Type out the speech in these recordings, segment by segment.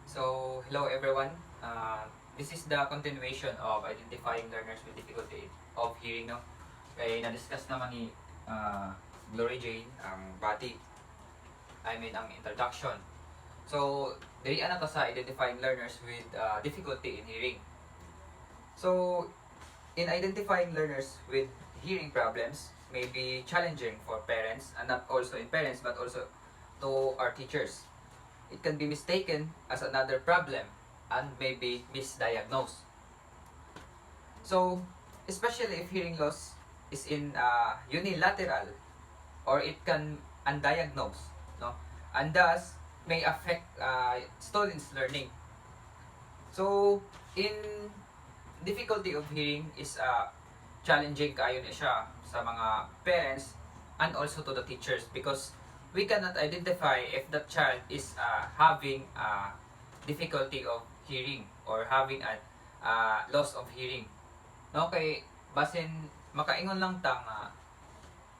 Hello everyone. This is the continuation of identifying learners with difficulty of hearing, no? Kaya na-discuss naman ni Glory Jane ang body, ang introduction. So, diri ana ta sa identifying learners with difficulty in hearing. So, in identifying learners with hearing problems may be challenging for parents, and not also in parents but also to our teachers. It can be mistaken as another problem and may be misdiagnosed. So, especially if hearing loss is in unilateral, or it can undiagnosed, no, and thus may affect students' learning. So, in difficulty of hearing is challenging kayo na siya sa mga parents and also to the teachers, because we cannot identify if the child is having difficulty of hearing or having a loss of hearing. No, kay basin makaingon lang ta nga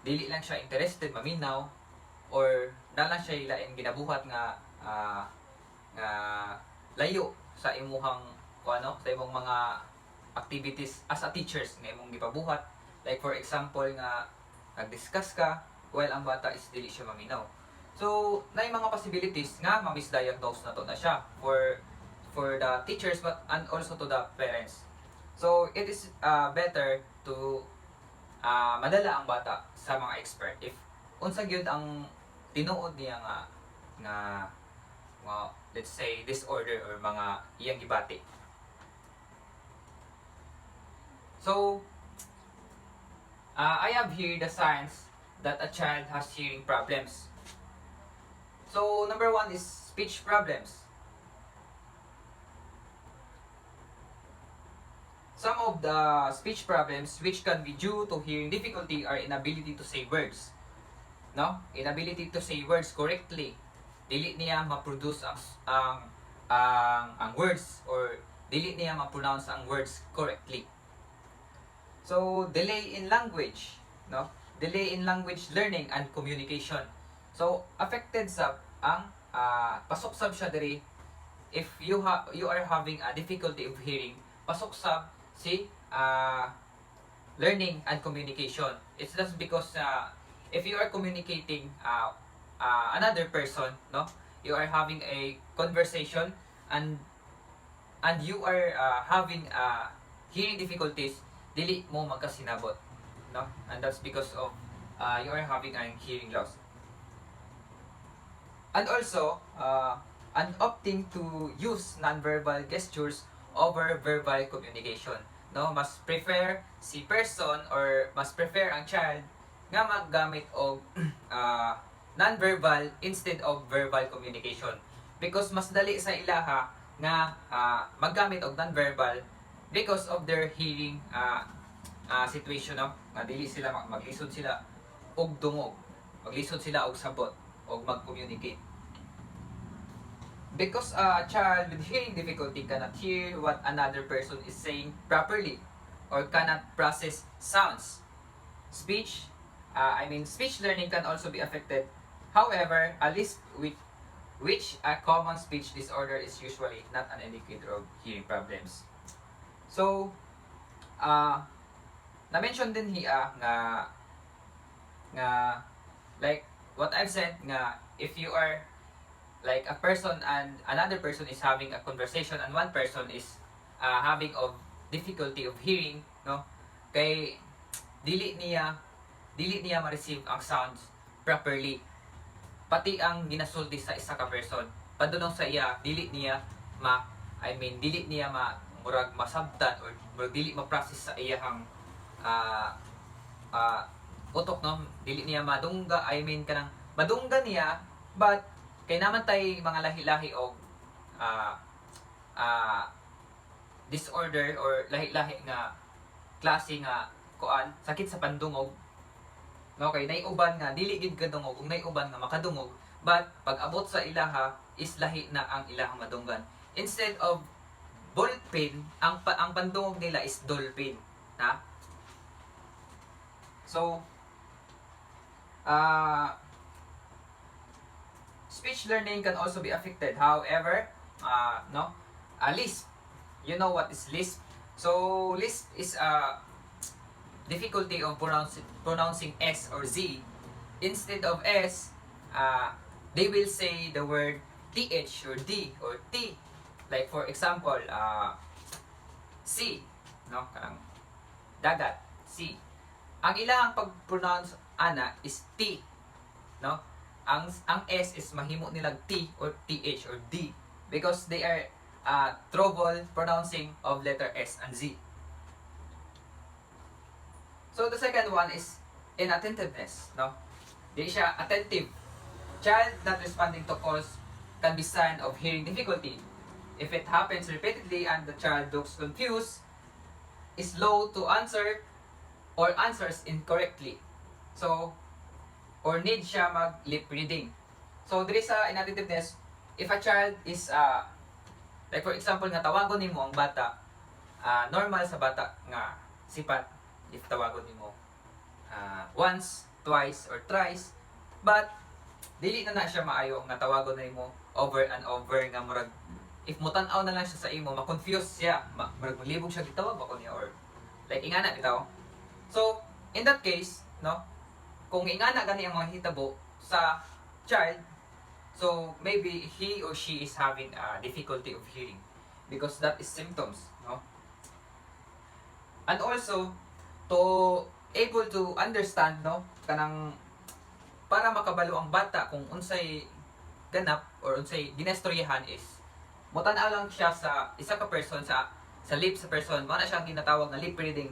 dili lang siya interested maminaw, or na lang siya ilain ginabuhat nga nga layo sa imuhang sa imong mga activities as a teachers nga imong gipabuhat. Like for example nga nag-discuss ka while ang bata is dili siya maminaw. So, na yung mga possibilities nga ma-misdiagnose na to na siya for the teachers but and also to the parents. So, it is better to madala ang bata sa mga expert if unsa gyud ang tinuod niya nga let's say disorder or mga iyang gibati. So, I have here the signs that a child has hearing problems. So, number one is speech problems. Some of the speech problems which can be due to hearing difficulty are inability to say words. No? Inability to say words correctly. Dili niya ma-produce ang words, or dili niya ma-pronounce ang words correctly. So, delay in language, no? Delay in language learning and communication. So, affected sa ang pasok sab siya diri if you are having a difficulty of hearing, pasok sab si learning and communication. It's just because if you are communicating another person, no? You are having a conversation and you are having hearing difficulties, dili mo magkasinabot, no? And that's because of you are having a hearing loss. And also and opting to use nonverbal gestures over verbal communication, no? Mas prefer si person or mas prefer ang child nga maggamit og nonverbal instead of verbal communication, because mas dali sa ilaha nga maggamit og nonverbal because of their hearing situation, no? Nga dili sila maglisod sila og dungog, maglisod sila og sabot og mag-communicate. Because a child with hearing difficulty cannot hear what another person is saying properly or cannot process sounds. Speech learning can also be affected. However, a list with which a common speech disorder is usually not an indicator of hearing problems. So, na-mention din hiya nga like what I've said nga if you are like a person and another person is having a conversation and one person is having of difficulty of hearing, no, kay dili niya ma-receive ang sounds properly, pati ang ginasulti sa isa ka person padunong sa iya dili niya murag masabtan or murag dili ma-process sa iyang utok, no? Dili niya madungga, kanang madungga niya, but kay naman tay mga lahi-lahi og disorder or lahi-lahi nga klase nga sakit sa pandungog, no? Kay naiuban nga dili gid kadungog ug naiuban nga makadungog, but pag abot sa ilaha is lahi na ang ilahang madunggan. Instead of ball pain, ang pandungog nila is dull pain, ha? So, speech learning can also be affected. However, lisp. You know what is lisp? So lisp is a difficulty of pronouncing S or Z. Instead of S, they will say the word TH or D or T. Like for example, C, no? Kanang dagat, C. Ang ilang pag-pronounce ana is T, no? Ang S is mahimo nilang T or TH or D because they are trouble pronouncing of letter S and Z. So the second one is inattentiveness, no? Di siya attentive. Child not responding to calls can be sign of hearing difficulty. If it happens repeatedly and the child looks confused, is slow to answer, or answers incorrectly. So, or need siya mag lip reading. So, diri sa inattentiveness, if a child is, like for example nga tawagon nimo ang bata, normal sa bata nga sipat if tawagon nimo once, twice, or thrice, but dili na siya maayo nga tawagon nimo over and over nga murag if mutan-aw na lang siya sa imo, ma-confuse siya, murag malibog siya gitawag ako niya or like ingana bitaw. So, in that case, no, kung ingana gani ang mga hitabo sa child, so maybe he or she is having a difficulty of hearing because that is symptoms, no? And also to able to understand, no, kanang para makabalo ang bata kung unsay ganap or unsay ginestoryahan is mutan-aw lang siya sa isa ka person sa lip sa person, mo na siya ang ginatawag na lip reading.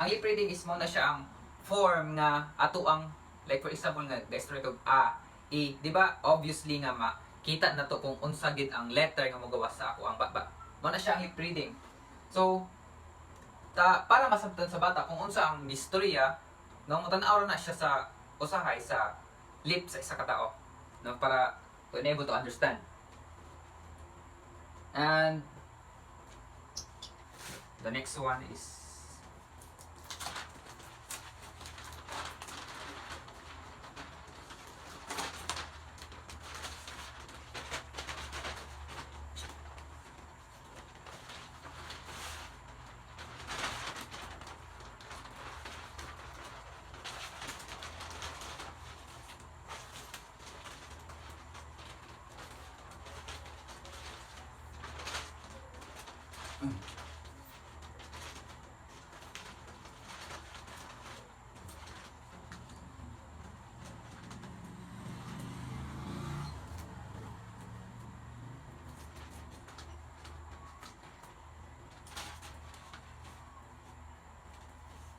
Ang lip reading is mo na siya ang form nga ato ang like for example nga gesture kog a, e, di ba? Obviously nga makita na to kung unsa gid ang letter nga mogawas sa ako ang baba. Mo na siya ang lip reading. So para masabtan sa bata kung unsa ang istorya, no, mutan-aw na siya sa usahay sa lip sa isa ka tao, no, para to enable to understand. And the next one is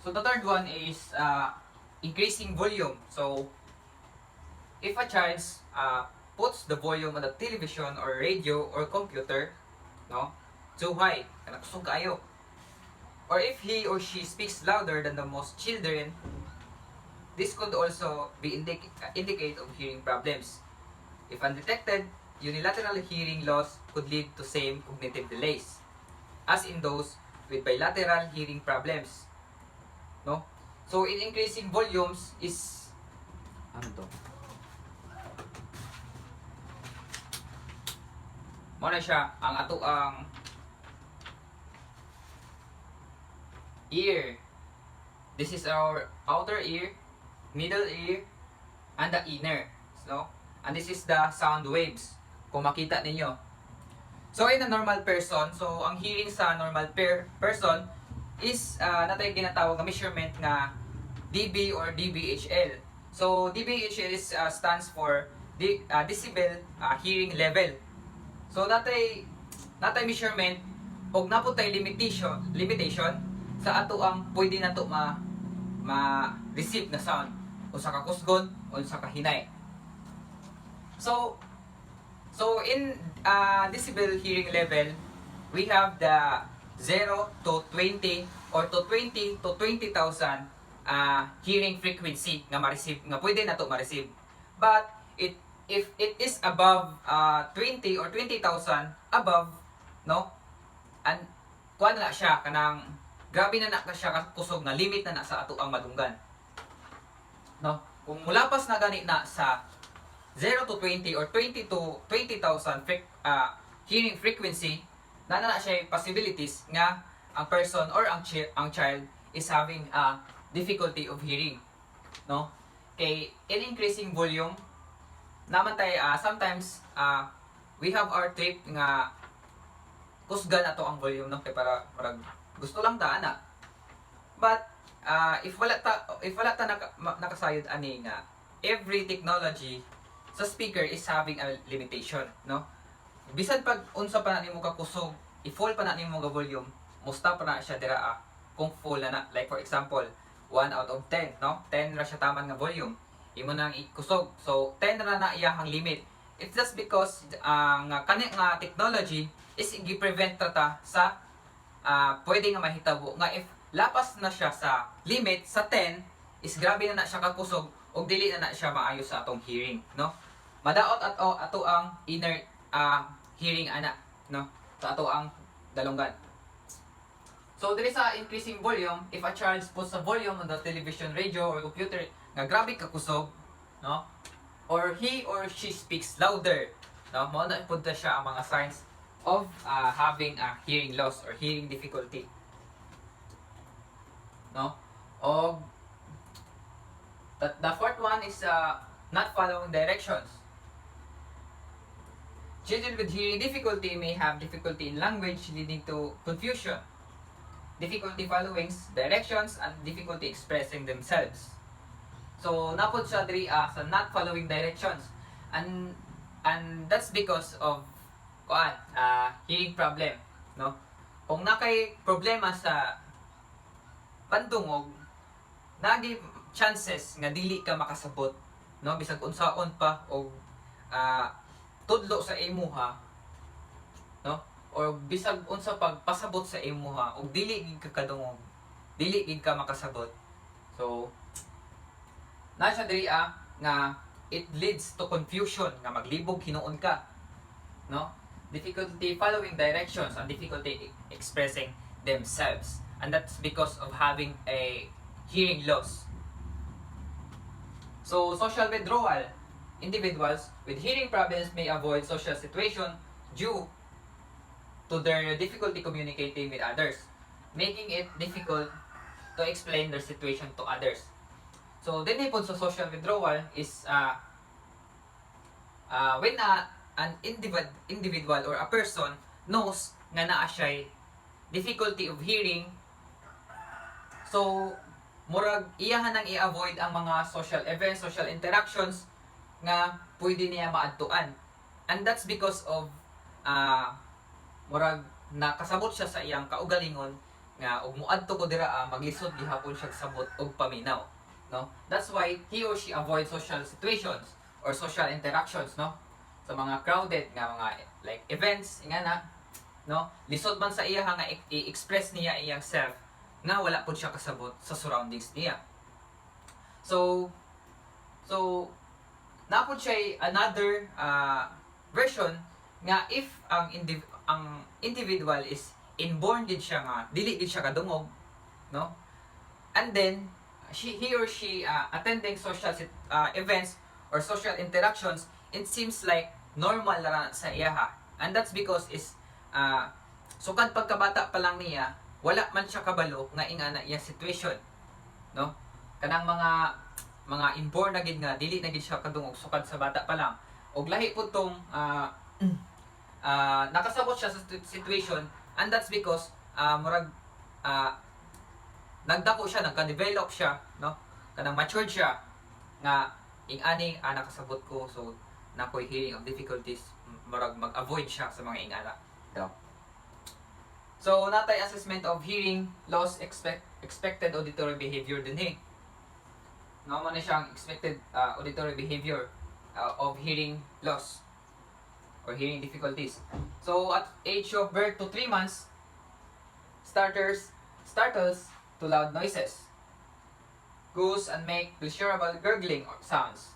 so the third one is increasing volume. So if a child puts the volume on the television or radio or computer, no, too high, kana kusog kaayo, or if he or she speaks louder than the most children, this could also be indicate of hearing problems. If undetected, unilateral hearing loss could lead to same cognitive delays as in those with bilateral hearing problems, no? So in increasing volumes is ano to? Mo na siya ang ato ang ear. This is our outer ear, middle ear, and the inner, no? And this is the sound waves kung makita ninyo. So in a normal person, so ang hearing sa normal person is natay ginatawag na measurement nga dB or dBHL. So dBHL is stands for decibel hearing level. So natay measurement og naputay limitation sa ato ang pwede nato ma-receive na sound o sa kakusgon o sa kahinay. So in decibel hearing level, we have the 0 to 20 or to 20 to 20,000 hearing frequency nga ma-receive, nga pwede na to ma-receive. But if it is above 20 or 20,000 above, no, and kuan na siya kanang grabe na siya kusog na limit na sa ato ang madunggan, no? Kung mulapas na gani na sa 0 to 20 or 20 to 20,000 hearing frequency, na siya possibilities nga ang person or ang child is having a difficulty of hearing, no? Kay in increasing volume naman tayo sometimes we have our trip nga kusgan ato ang volume, no, kay para gusto lang ta ana. But if wala ta nakasayod ani nga every technology sa speaker is having a limitation, no? Bisan pag unsa pa na nimo ka kusog, i-full pa na nimo ga volume, musta pa na siya dira kung full na. Like for example, 1 out of 10, no? 10 ra siya taman nga volume. Imo nang ikusog. So 10 ra na iyahang limit. It's just because nga kani nga technology is gi-prevent ta sa pwede nga mahitabo nga if lapas na siya sa limit sa 10 is grabe na siya kakusog og dili na siya maayo sa atong hearing, no? Madaot ato ang inner hearing ana, no? Sa ato ang dalunggan. So there is a increasing volume. If a child puts a volume on the television, radio, or computer nga grabe kakusog, no? Or he or she speaks louder, no? Mao na punta siya ang mga signs of having a hearing loss or hearing difficulty, no? O the fourth one is not following directions. Children with hearing difficulty may have difficulty in language, leading to confusion, difficulty following directions, and difficulty expressing themselves. So napod siya diri sa not following directions, and that's because of hearing problem, no? Kung nakay problema sa pandungog, nagi chances nga dili ka makasabot, no? Bisag unsaon pa og tudlo sa imuha, no? Or bisag unsa pagpasabot sa imuha og dili gid ka kadungog, dili gid ka makasabot. So na siya diri nga it leads to confusion nga maglibog hinuon ka, no? Difficulty following directions and difficulty expressing themselves, and that's because of having a hearing loss. So social withdrawal. Individuals with hearing problems may avoid social situation due to their difficulty communicating with others, making it difficult to explain their situation to others. So, din po sa social withdrawal is when an individual or a person knows nga naa siya difficulty of hearing, so murag iyahan nang i-avoid ang mga social events, social interactions nga pwede niya maadtuan. And that's because of murag nakasabot siya sa iyang kaugalingon nga ug muadto ko dira maglisod gihapon siya sabot og paminaw, no? That's why he or she avoid social situations or social interactions, no? Sa mga crowded nga mga like events nga na, no? Lisod man sa iya nga i-express niya iyang self nga wala pud siya kasabot sa surroundings niya. So napod siya another version nga if ang individual is inborn gid siya nga dili gid siya kadungog, no? And then he or she attending social events or social interactions, it seems like normal ra sa iya, and that's because is sukad pagkabata pa lang niya wala man siya kabalo nga ingana iya situation, no? Kanang mga inborn na gid nga dili na gid siya kadungog sukad sa bata pa lang, og lahi pud tong nakasabot siya sa situation, and that's because murag nagdako siya, nagka-develop siya, no? Kanang matured siya nga ing-ani nakasabot ko, so nakoy hearing of difficulties, murag mag-avoid siya sa mga ingana daw. So natay assessment of hearing loss, expected auditory behavior din no man siyang expected auditory behavior of hearing loss or hearing difficulties. So at age of birth to 3 months, startles to loud noises, goes and make pleasurable gurgling sounds,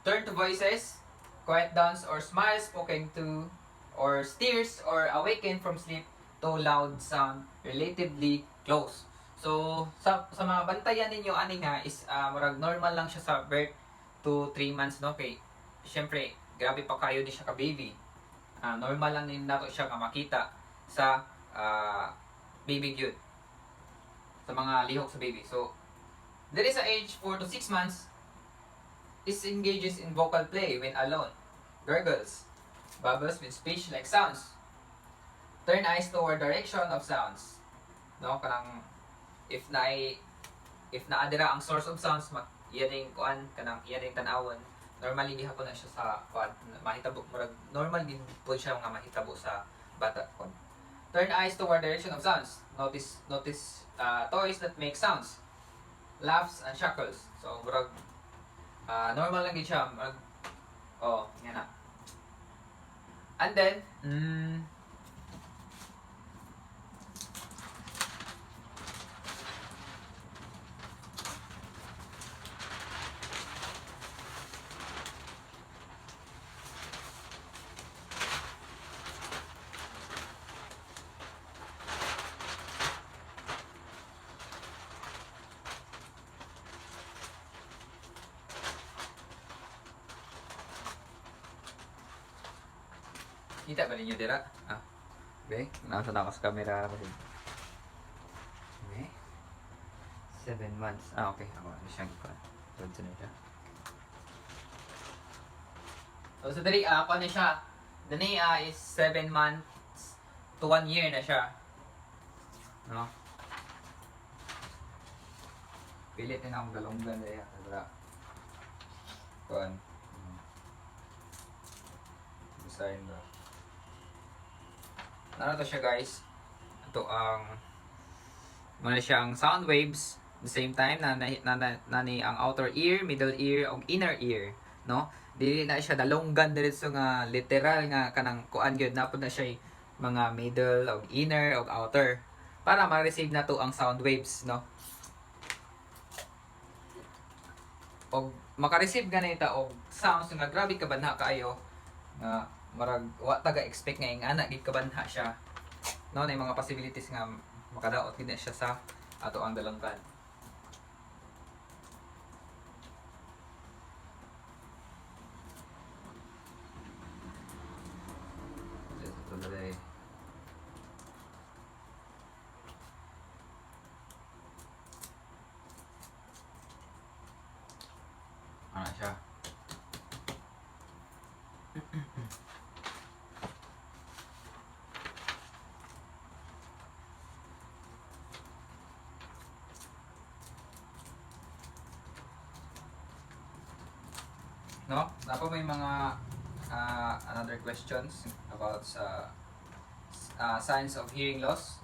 turn to voices, quiet downs or smiles spoken to, or steers or awaken from sleep to loud sound relatively close. So sa mga bantayan ninyo ani nga is murag normal lang siya sa birth to 3 months, no? Kay syempre grabe pa kayo di siya ka baby. normal lang din nato siya nga makita sa baby gyud, sa mga lihok sa baby. So there is a age 4 to 6 months is engages in vocal play when alone, gurgles, bubbles with speech-like sounds, turn eyes toward direction of sounds. No, kanang if naadira ang source of sounds, iyaning kuan kanang iyaning tan-awon. Normally gihapon na siya sa kuan mahitabo murag normal din po siya nga mahitabo sa bata kon. Turn eyes toward direction of sounds. Notice toys that make sounds. Laughs and chuckles. So murag normal lang gid siya. Murag yan na. And then kita ba ninyo dira? Okay. Nasa na ako sa camera. Okay. 7 months. Okay. Ako ano siyang ikuan. Tunod sa nila. So dali, ako na siya. Dani is 7 months to 1 year na siya. No? Pilit din akong galonggan dahil. Dira. Kuan. Design ba? Ano to siya guys? Ito ang muna siya ang sound waves the same time na ang outer ear, middle ear ug inner ear, no? Dili na siya dalonggan diretso nga literal nga kanang kuan gyud napod na siya mga middle ug inner ug outer para ma-receive na to ang sound waves, no? Og maka-receive ganita og sounds nga grabe kabanha kaayo nga marag wa taga expect nga ing ana gid kabanha siya, no? Na mga possibilities nga makadaot gid siya sa ato ang dalanggan. Ano siya? No? Dapat may mga another questions about signs of hearing loss.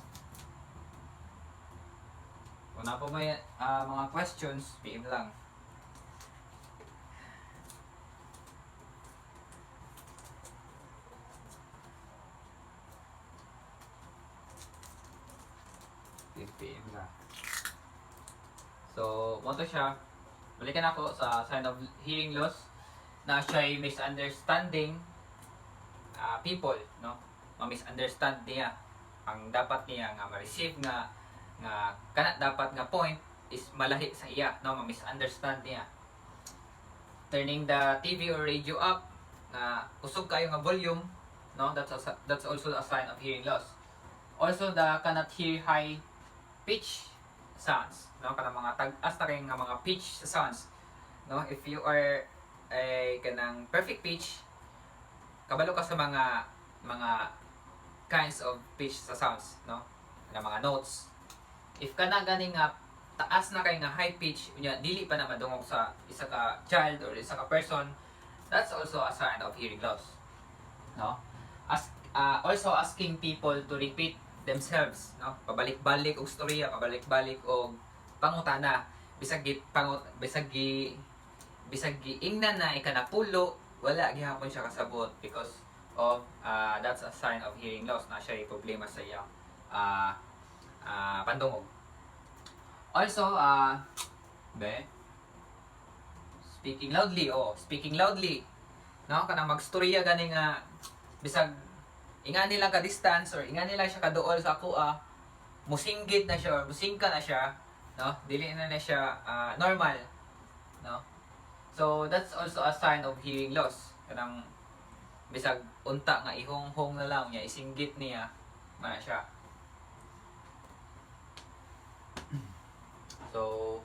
Kung na po may mga questions, PM lang. PM lang. So, mo to siya. Balikan ako sa sign of hearing loss na siya'y misunderstanding people, no? Ma-misunderstand niya ang dapat niya nga ma-receive nga kana dapat nga point is malahi sa iya, no? Ma-misunderstand niya. Turning the TV or radio up na usog kayo nga volume, no? That's also a sign of hearing loss. Also the cannot hear high pitch sounds, no? Kana mga tag-as ta kay nga mga pitch sounds, no? If you are kanang perfect pitch, kabalo ka sa mga kinds of pitch sa sounds, no? Na mga notes. If kana gani nga taas na kay nga high pitch, unya dili pa na madungog sa isa ka child or isa ka person, that's also a sign of hearing loss, no? Also asking people to repeat themselves, no? Pabalik-balik og storya, pabalik-balik og pangutana, bisag giingnan na ikanapulo, wala gihapon siya kasabot because of that's a sign of hearing loss na siya problema sa iyang pandungog. Also speaking loudly, no? Kanang magstorya gani nga bisag inga nila ka distance or inga nila siya kaduol sa kuha, musinggit na siya or musingka na siya, no? Dili na siya normal, no? So that's also a sign of hearing loss. Kanang bisag unta nga ihong-hong na lang niya, isinggit niya, mana siya. So,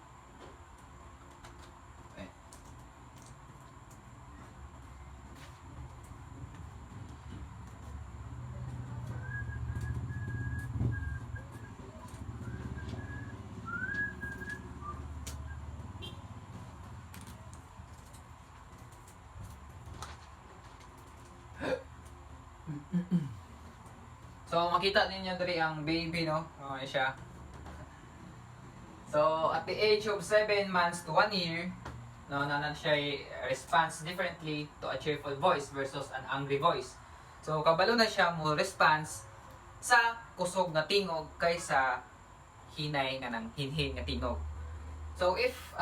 so makita ninyo diri ang baby, no? Siya. So at the age of 7 months to 1 year, no, nanan siya responds differently to a cheerful voice versus an angry voice. So kabalo na siya mo response sa kusog nga tingog kaysa hinay nga nang hinhin nga tingog. So if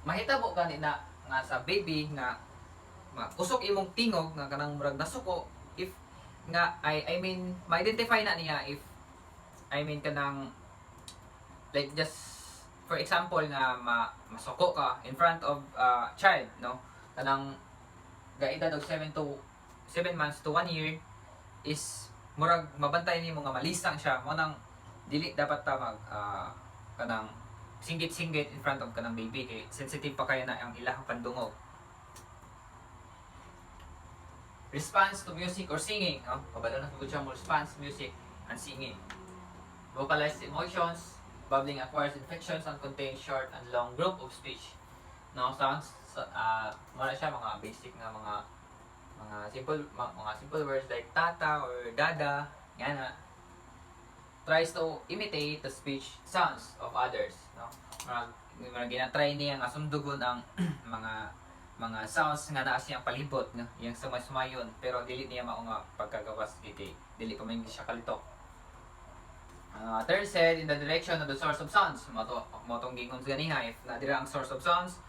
mahitabo kanina nga sa baby nga kusog imong tingog nga kanang murag nasuko, if nga I mean ma-identify na niya if kanang like just for example nga masuko ka in front of child, no, kanang gaedad og 7 months to 1 year is murag mabantay nimo nga malisang siya, mo nang dili dapat ta mag kanang singgit-singgit in front of kanang baby kay sensitive pa kaya na ang ilang pandungog. Response to music or singing, no? Kabalo na kung siya mo response, music, and singing. Vocalized emotions, babbling acquires inflections and contains short and long group of speech. No, sounds, muna siya mga basic na mga simple words like tata or dada, yan na. Tries to imitate the speech sounds of others, no? Mga ginatry niya nga sundugon ang mga sounds nga naa siyang palibot, no? Yang sumay-sumayon, pero dili niya mao nga pagkagawas kay dili pa man siya kalitok. Third said in the direction of the source of sounds. Motong gingon sa ganiha, if na dira ang source of sounds,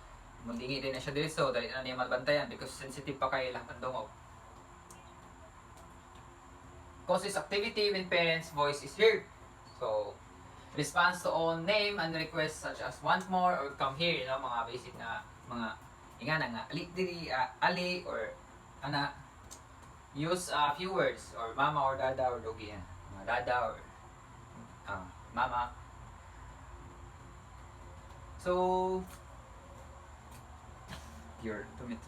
mundingi din na siya diri, so dali na niya mabantayan because sensitive pa kay ilang pandungog. Causes activity when parents' voice is heard. So, response to own name and requests such as want more or come here, you know, mga basic na mga ingana nga ali diri, ali or ana, use few words or mama or dada or dogi yan. Mga dada or mama. So, pure geometry.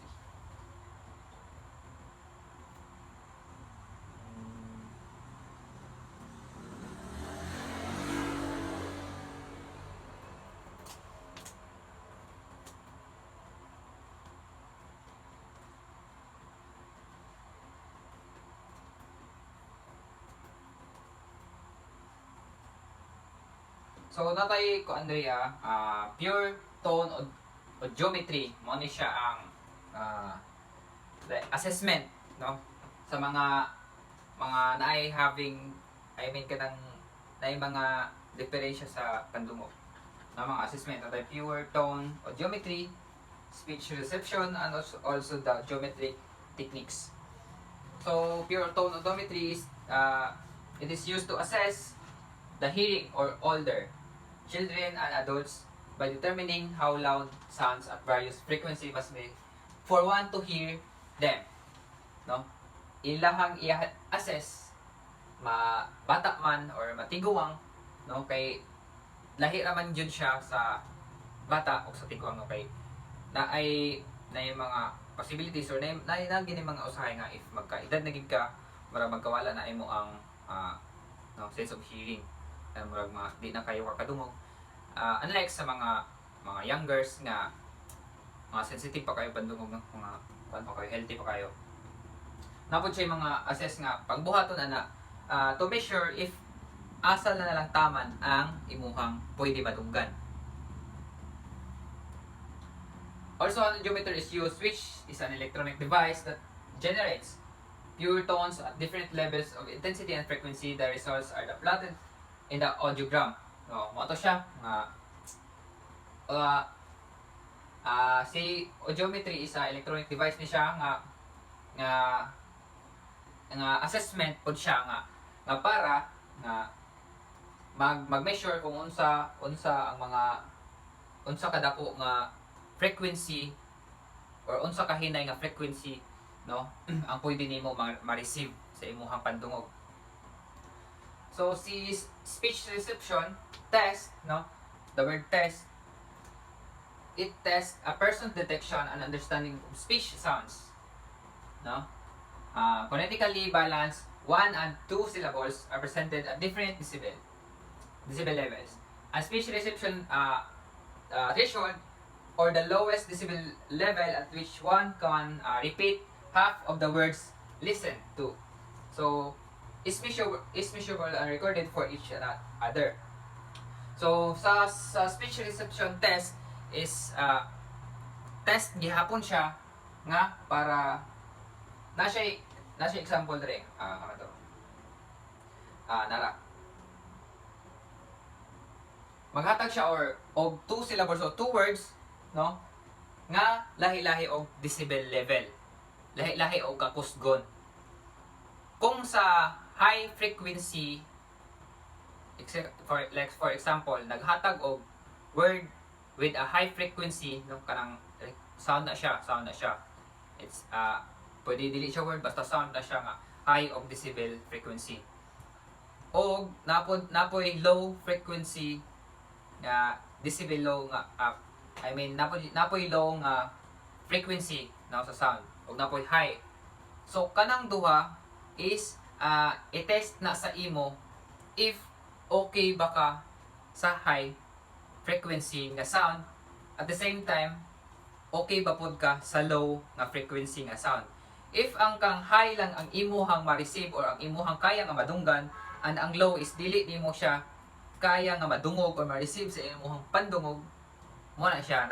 So natay ko Andrea, pure tone o geometry mo ni siya ang assessment, no, sa mga naay having kanang naay mga diferensya sa pandungog na mga assessment. Natay pure tone o geometry, speech reception, and also the geometric techniques. So pure tone o geometry is it is used to assess the hearing or older children and adults by determining how loud sounds at various frequency must be for one to hear them, no? Ilahang i-assess bata man or matiguang, no, kay lahi raman jud siya sa bata o sa tiguang, no, kay na yung mga possibilities or na gini mga usahay nga if magkaedad na gid ka mura magkawala na imo ang no, sense of hearing. Murag di na kayo kakadungog. Unlike sa mga youngers nga mga sensitive pa kayo pandungog, no? Mga pa kayo, healthy pa kayo. Napod siya mga assess nga pagbuhaton ana to measure if asal na lang taman ang imuhang pwede madunggan. Also, an geometer is used, which is an electronic device that generates pure tones at different levels of intensity and frequency. The results are the plotted in the audiogram. No, mo to siya nga si audiometry is a electronic device ni siya nga assessment pod siya nga para nga mag-measure kung unsa ang unsa kadako nga frequency or unsa kahinay nga frequency no? Ang pwede nimo ma-receive sa imong pandungog. So si speech reception test, no? The word test, it tests a person's detection and understanding of speech sounds, no? Phonetically balanced 1 and 2 syllables are presented at different decibel levels. A speech reception threshold, or the lowest decibel level at which one can repeat half of the words listened to. So, is measurable and recorded for each other. So, sa speech reception test is test gihapon siya nga para na siya example dre ano to nara maghatag siya og 2 syllables o 2 words, no, nga lahi-lahi og decibel level, lahi-lahi og kakusgon. Kung sa high frequency, for example, naghatag og word with a high frequency, no, kanang sound na siya. It's pwede dili siya word, basta sound na siya nga high of decibel frequency. O napoy low frequency nga decibel low nga napoy low nga frequency na sa sound, o napoy high. So kanang duha is i-test na sa imo if okay ba ka sa high frequency nga sound, at the same time okay ba pod ka sa low nga frequency nga sound. If ang kang high lang ang imuhang ma-receive or ang imuhang kaya nga madunggan, and ang low is dili nimo siya kaya nga madungog or ma-receive sa imuhang pandungog, mo na siya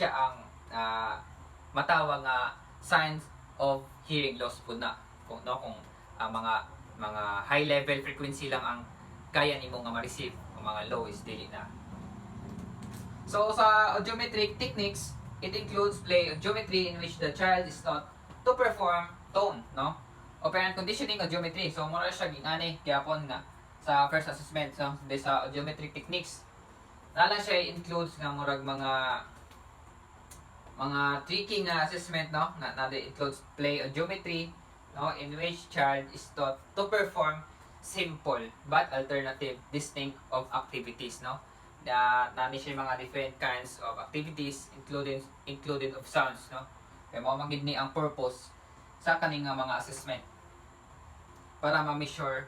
ang matawag nga signs of hearing loss pud na. Kung mga high level frequency lang ang kaya nimo nga ma-receive, ang mga low is dili na. So sa audiometric techniques, it includes play audiometry in which the child is taught to perform tone, no? Operant conditioning audiometry. So mura siya gingani gyapon nga sa first assessment, so sa audiometric techniques. Nala siya includes nga murag mga tricky nga assessment, no? Na includes play audiometry, no, in which child is taught to perform simple but alternative distinct of activities, no? Nani siya mga different kinds of activities included of sounds, no? Kaya mo magid ni ang purpose sa kaning nga mga assessment para ma-measure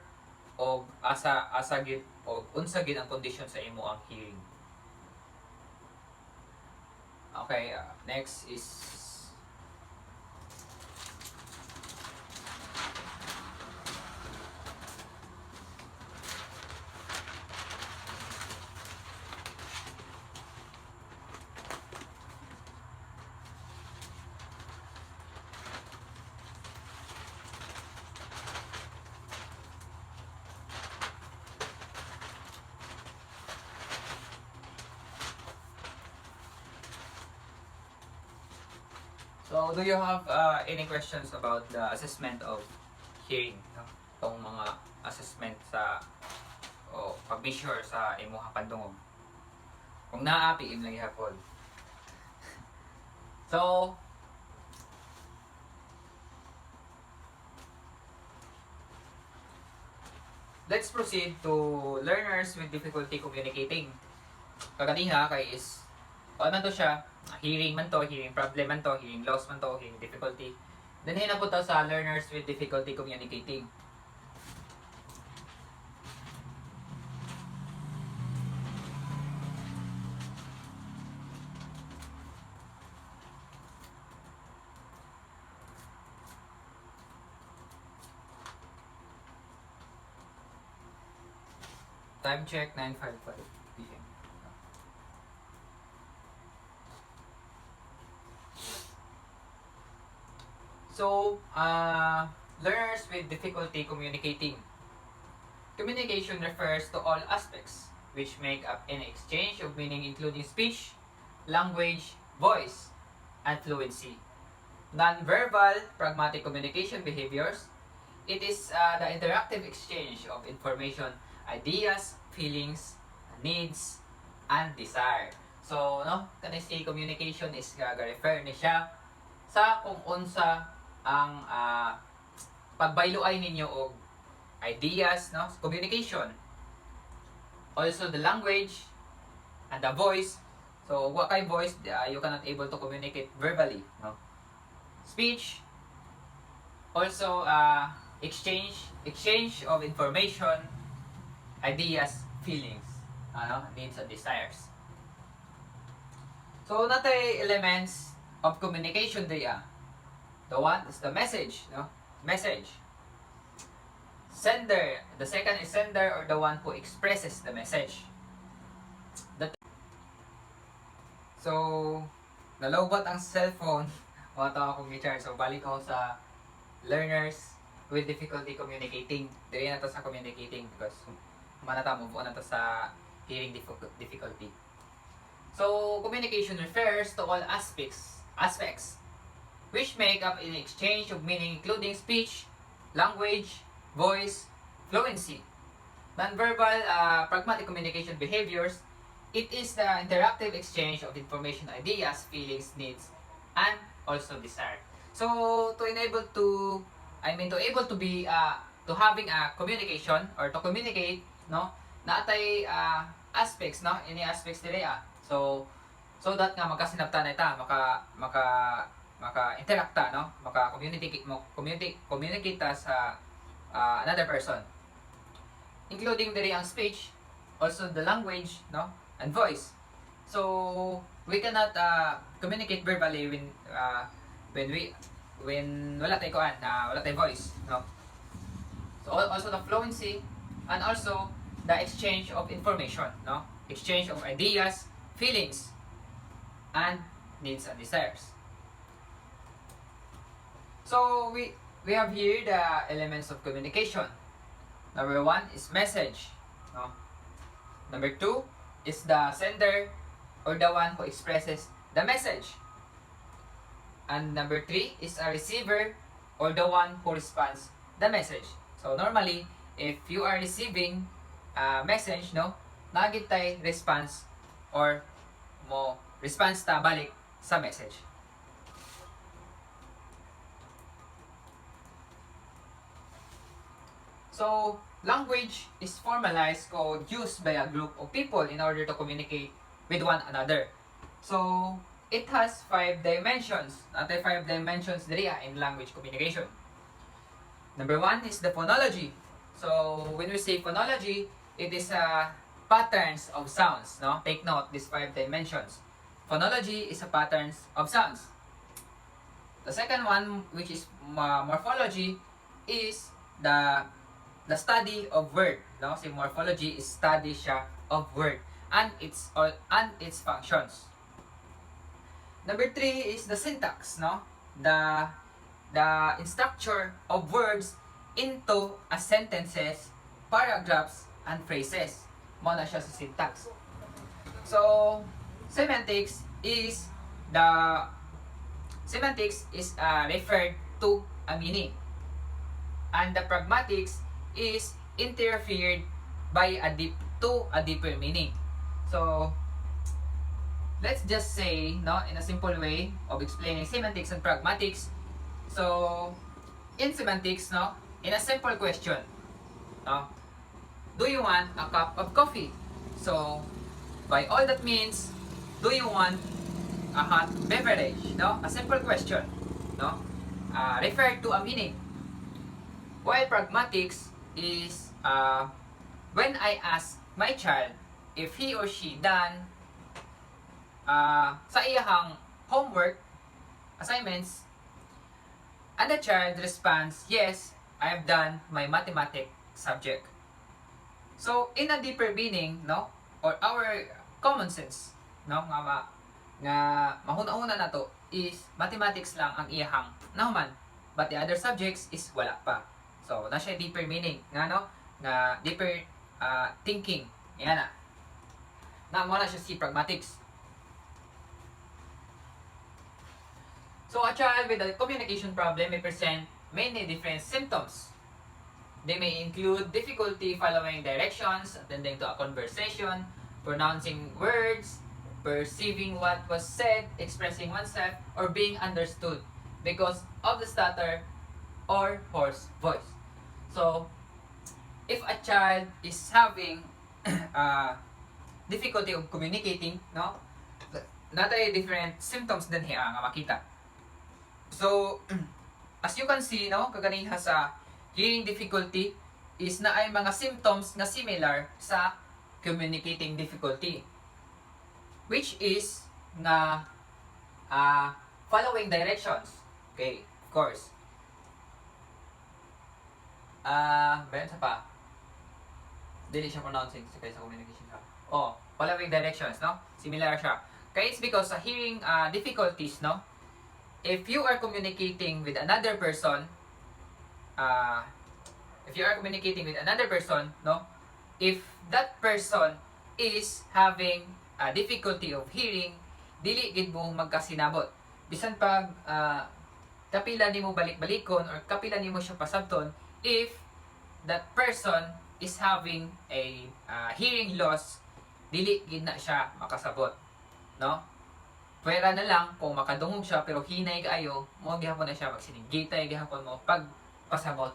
og asa gid og unsa gid ang condition sa imo ang hearing. Okay, next is so, do you have any questions about the assessment of hearing? No? Itong mga assessment sa pag-measure sa imong pandungog. Kung naapi, lang ihapon. So, let's proceed to learners with difficulty communicating. Kaganiha kay is ano to siya? Hearing man to, hearing problem man to, hearing loss man to, hearing difficulty. Then hina po to sa learners with difficulty communicating. Time check 9:55 PM. So, learners with difficulty communicating. Communication refers to all aspects which make up an exchange of meaning, including speech, language, voice, and fluency. Non-verbal, pragmatic communication behaviors. It is the interactive exchange of information, ideas, feelings, needs, and desire. So, no, kanisi communication is refer ni siya sa kung unsa ang pagbayloay ninyo og ideas, no, communication. Also the language and the voice. So wa kay voice, you cannot able to communicate verbally, no. Speech, also exchange of information, ideas, feelings, needs and desires. So natay elements of communication diya. The one is the message, no? Message. Sender, the second is sender, or the one who expresses the message. So, nalowbat ang cellphone. Wala akong i-charge. So, balik ako sa learners with difficulty communicating. Dili na to sa communicating because manata move on na to sa hearing difficulty. So, communication refers to all aspects which make up an exchange of meaning including speech, language, voice, fluency. Non-verbal, pragmatic communication behaviors. It is the interactive exchange of information, ideas, feelings, needs, and also desire. So, to able to be, to having a communication or to communicate, no, natay aspects, no, any aspects dili So that nga magkasinabtan na ita, maka-interact ta, no, communicate ta sa another person. Including diri ang speech, also the language, no, and voice. So we cannot communicate verbally when wala tay kuan, wala tay voice, no. So also the fluency and also the exchange of information, no, exchange of ideas, feelings, and needs and desires. So we have here the elements of communication. Number 1 is message, no. Number 2 is the sender or the one who expresses the message. And number 3 is a receiver or the one who responds the message. So normally, if you are receiving a message, no, nagit tay response or mo response ta balik sa message. So, language is formalized code used by a group of people in order to communicate with one another. So, it has 5 dimensions. Natay 5 dimensions diri in language communication. Number 1 is the phonology. So, when we say phonology, it is patterns of sounds, no? Take note, these 5 dimensions. Phonology is a patterns of sounds. The second one, which is morphology, is the study of word, no? Si morphology is study siya of word and its functions. Number 3 is the syntax, no? The structure of words into a sentences, paragraphs, and phrases. Mo na siya sa syntax. So, semantics is referred to a meaning. And the pragmatics is interfered by a deeper meaning. So, let's just say, no, in a simple way of explaining semantics and pragmatics. So, in semantics, no, in a simple question, no, do you want a cup of coffee? So, by all that means, do you want a hot beverage? No, a simple question, no, referred to a meaning. While pragmatics is when I ask my child if he or she done sa iyahang homework assignments, and the child responds, yes, I have done my mathematics subject. So in a deeper meaning, no, or our common sense, no, nga mahuna-huna na to is mathematics lang ang iyahang nahuman, but the other subjects is wala pa. So na siya deeper meaning, nga no, nga deeper thinking, yan na mo na siya si pragmatics. So a child with a communication problem may present many different symptoms. They may include difficulty following directions, attending to a conversation, pronouncing words, perceiving what was said, expressing oneself, or being understood. because of the stutter or hoarse voice. So, if a child is having difficulty of communicating, no, natay different symptoms din nga makita. So, as you can see, no, kaganiha sa hearing difficulty is na ay mga symptoms na similar sa communicating difficulty, which is na following directions. Okay, of course. Bayan sa pa. Dili siya pronouncing sa kaysa communication ha. Oh, following directions, no? Similar siya. Kaya it's because sa hearing difficulties, no? If you are communicating with another person, no? If that person is having a difficulty of hearing, dili gid mo magkasinabot. Bisan pag kapila nimo balik-balikon or kapila nimo siya pasabton, if that person is having a hearing loss, dili gid na siya makasabot, no? Pwera na lang kung makadungog siya pero hinay kaayo, mo gihapon na siya magsinigitay gihapon mo pag pasabot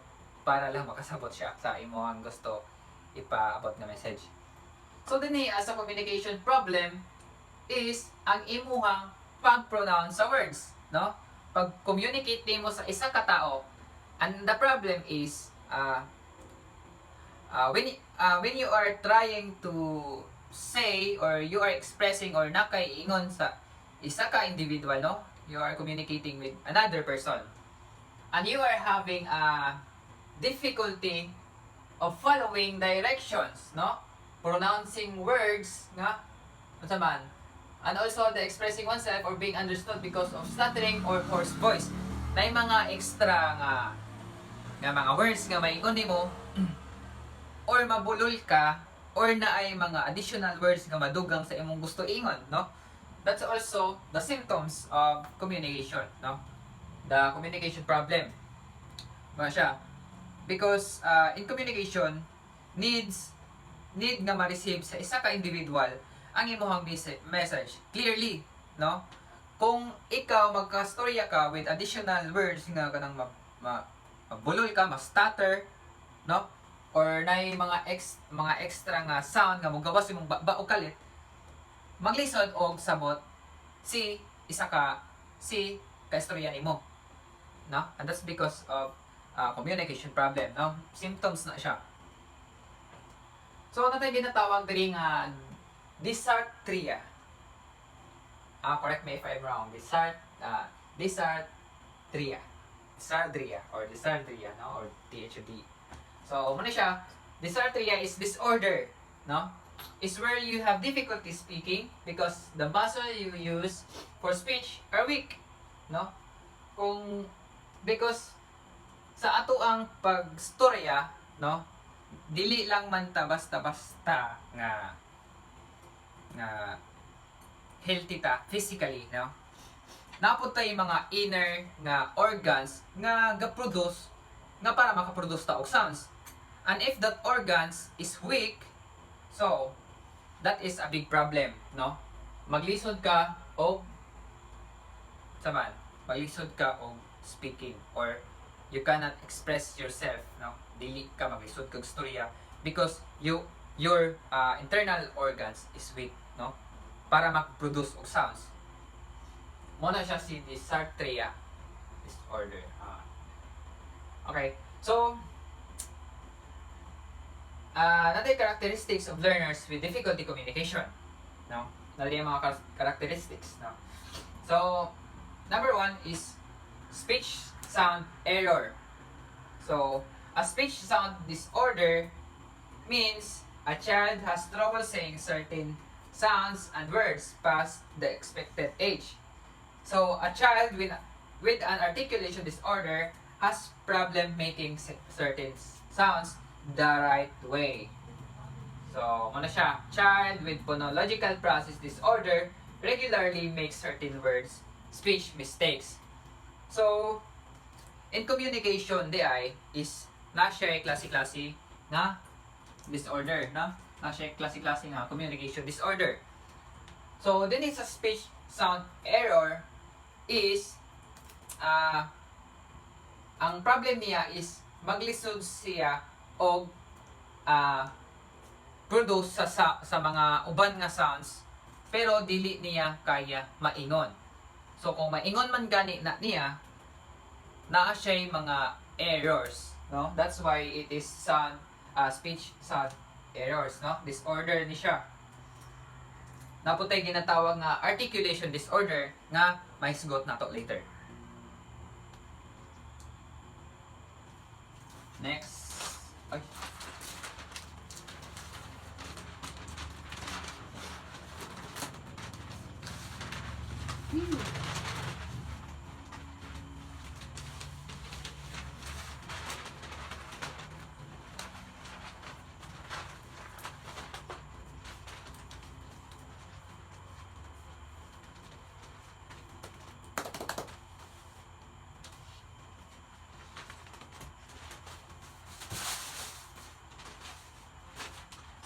para lang makasabot siya sa imong gusto ipaabot nga message. So dinhi as a communication problem is ang imuhang pag-pronounce sa words, no? Pag communicate nimo sa isa ka tao, and the problem is when you are trying to say or you are expressing or nakaiingon sa isa ka individual, no? You are communicating with another person and you are having a difficulty of following directions, no? Pronouncing words nga unsa man, and also the expressing oneself or being understood because of stuttering or hoarse voice. Nay mga extra nga mga words nga maingon nimo or mabulol ka or naay mga additional words nga madugang sa imong gusto ingon, no? That's also the symptoms of communication, no? The communication problem. Ba siya? Because in communication need nga ma-receive sa isa ka individual ang imong message clearly, no? Kung ikaw magkastorya ka with additional words nga kanang mabulol ka, ma-stutter, no? Or nay mga extra nga sound nga mogawas imong ba o kalit, maglisod og sabot si kaistorya nimo, no? And that's because of communication problem, no? Symptoms na siya. So natay ginatawag diri nga dysarthria. Correct me if I'm wrong. Dysarthria or dysarthria, no? Or THD. So muna siya, dysarthria is disorder, no? Is where you have difficulty speaking because the muscle you use for speech are weak, no? Because sa ato ang pagstorya, no? Dili lang man ta basta-basta nga healthy ta physically, no? Napunta yung mga inner nga organs nga ga-produce nga para makaproduce ta og sounds. And if that organs is weak, so that is a big problem, no? Maglisod ka og maglisod ka og speaking or you cannot express yourself, no? Dili ka maglisod kag storya because your internal organs is weak, no? Para mag-produce og sounds. Muna siya si dysarthria disorder. Okay. So another characteristics of learners with difficulty communication, no? Nari yung mga characteristics, no? So number 1 is speech sound error. So a speech sound disorder means a child has trouble saying certain sounds and words past the expected age. So a child with an articulation disorder has problem making certain sounds the right way. So muna siya, child with phonological process disorder regularly makes certain words speech mistakes. So in communication di is na siya klase-klase na disorder, no? Na siya klase-klase nga communication disorder. So then it's a speech sound error is ang problem niya is maglisod siya og ah, produce sa mga uban nga sounds pero dili niya kaya maingon. So kung maingon man gani na niya, naa siya mga errors, no? That's why it is speech sound errors, no? Disorder ni siya. Naputay ginatawag nga articulation disorder nga may sugot nato later. Next. Ay.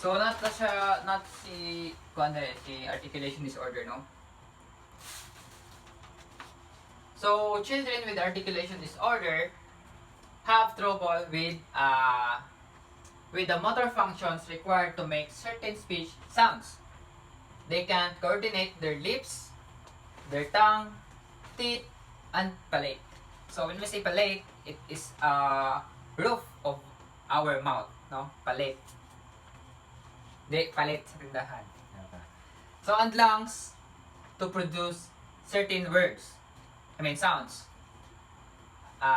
So not si articulation disorder, no? So children with articulation disorder have trouble with the motor functions required to make certain speech sounds. They can't coordinate their lips, their tongue, teeth, and palate. So when we say palate, it is a roof of our mouth, no? Palate. Palate sa tindahan. So and lungs to produce certain words. Sounds.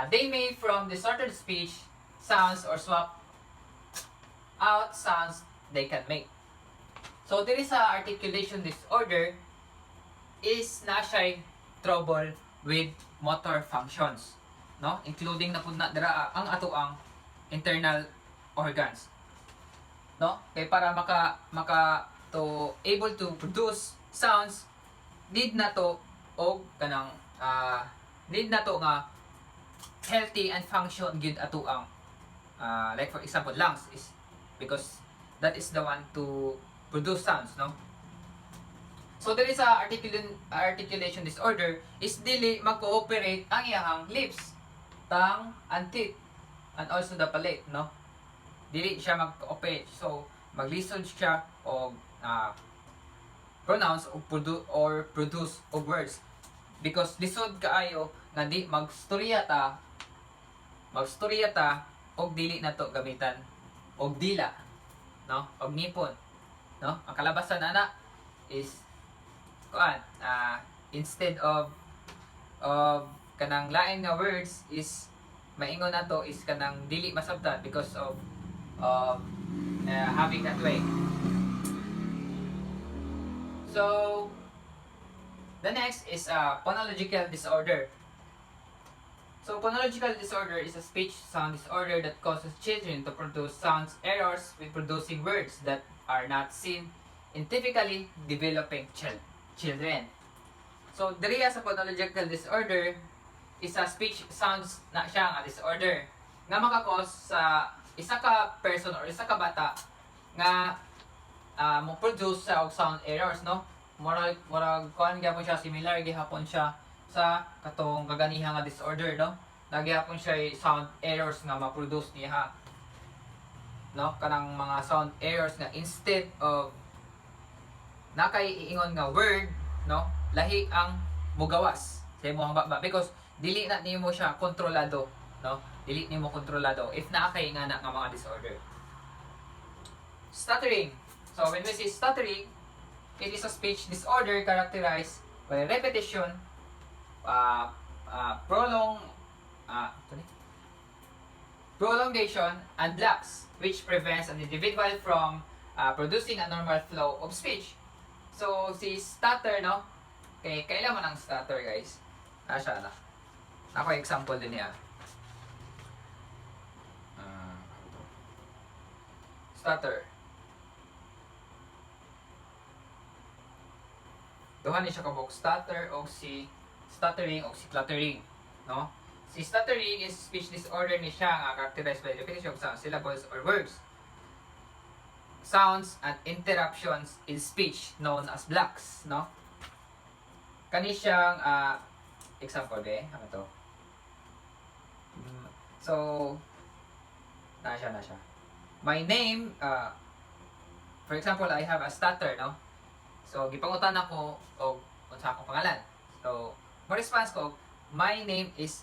They may from distorted speech sounds or swap out sounds they can make. So there is a articulation disorder is na siya trouble with motor functions, no? Including na pud na dira ang atoang internal organs. No? Kay para maka to able to produce sounds need na to og kanang need na to nga healthy and function good ato ang like for example lungs is because that is the one to produce sounds, no? So there is a articulation disorder is dili mag-cooperate ang iyang lips, tongue, and teeth and also the palate, no? Dili siya mag-cooperate, so maglisod siya og pronounce or produce og words because lisod kaayo nga di magstorya ta og dili nato gamitan og dila, no? Og ngipon, no? Ang kalabasan ana is instead of kanang lain nga words is maingon nato is kanang dili masabtan because of having that way. So the next is phonological disorder. So phonological disorder is a speech sound disorder that causes children to produce sounds errors with producing words that are not seen in typically developing children. So diriya sa phonological disorder is a speech sounds na siya nga disorder nga makakos sa isa ka person or isa ka bata nga mo produce sa og sound errors, no? Murag kuan gyapon siya similar gihapon siya sa katong kaganiha nga disorder, no? Nagyapon siya sound errors nga ma-produce niya, no? Kanang mga sound errors nga instead of nakay iingon nga word, no? Lahi ang mugawas sa imong baba because dili na nimo siya kontrolado, no? Dili nimo kontrolado if naa kay nga na nga mga disorder. Stuttering. So when we say stuttering, it is a speech disorder characterized by repetition, prolongation, and lapse, which prevents an individual from producing a normal flow of speech. So si stutter, no? Okay, kailan mo ng stutter, guys? Siya na. Ako example din niya. Stutter. Duha ni siya kabog stutter o si stuttering o si cluttering, no? Si stuttering is speech disorder ni siya nga characterized by repetition of sounds, syllables or words, sounds and interruptions in speech known as blocks, no? Kani siyang example be, ano to? So, na siya. My name, for example, I have a stutter, no? So, gipangutan ako o unsa akong pangalan. So, mo response ko, my name is